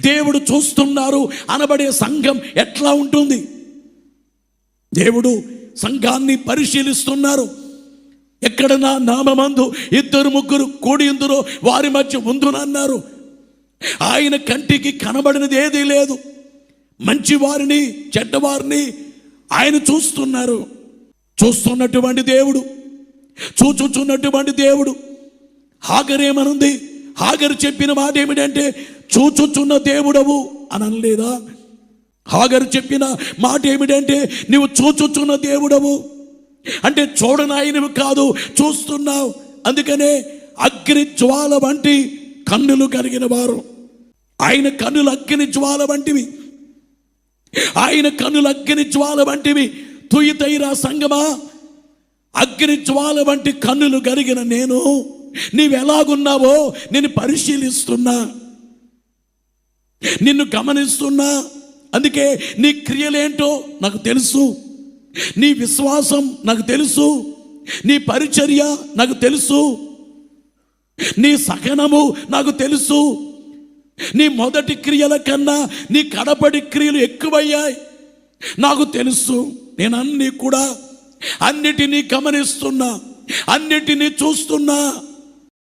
దేవుడు చూస్తున్నారు అనబడే సంఘం ఎట్లా ఉంటుంది? దేవుడు సంఘాన్ని పరిశీలిస్తున్నారు. ఎక్కడ నా నామమందు 2-3 కూడియుందురో వారి మధ్య ఉందునన్నారు. ఆయన కంటికి కనబడినది ఏదీ లేదు. మంచి వారిని చెడ్డవారిని ఆయన చూస్తున్నారు. చూస్తున్నటువంటి దేవుడు, చూచుచున్నటువంటి దేవుడు. హాగరేమనుంది? హాగరు చెప్పిన మాట ఏమిటంటే, చూచుచున్న దేవుడవు అని అనలేదా? హాగరు చెప్పిన మాట ఏమిటంటే, నీవు చూచుచున్న దేవుడవు అంటే చూడనాయనవి కాదు, చూస్తున్నావు. అందుకనే అగ్ని జ్వాల వంటి కన్నులు కలిగిన వారు. ఆయన కన్నులు అగ్ని జ్వాల వంటివి. ఆయన కన్నులు అగ్ని జ్వాల వంటివి. తుయితైరా సంగమా, అగ్ని జ్వాల వంటి కన్నులు కలిగిన నేను నీవెలాగున్నావో నేను పరిశీలిస్తున్నా, నిన్ను గమనిస్తున్నా. అందుకే నీ క్రియలేంటో నాకు తెలుసు, నీ విశ్వాసం నాకు తెలుసు, నీ పరిచర్య నాకు తెలుసు, నీ సహనము నాకు తెలుసు. నీ మొదటి క్రియల కన్నా నీ కడపడి క్రియలు ఎక్కువయ్యాయి నాకు తెలుసు. నేను అన్నిటినీ గమనిస్తున్నా, అన్నిటినీ చూస్తున్నా.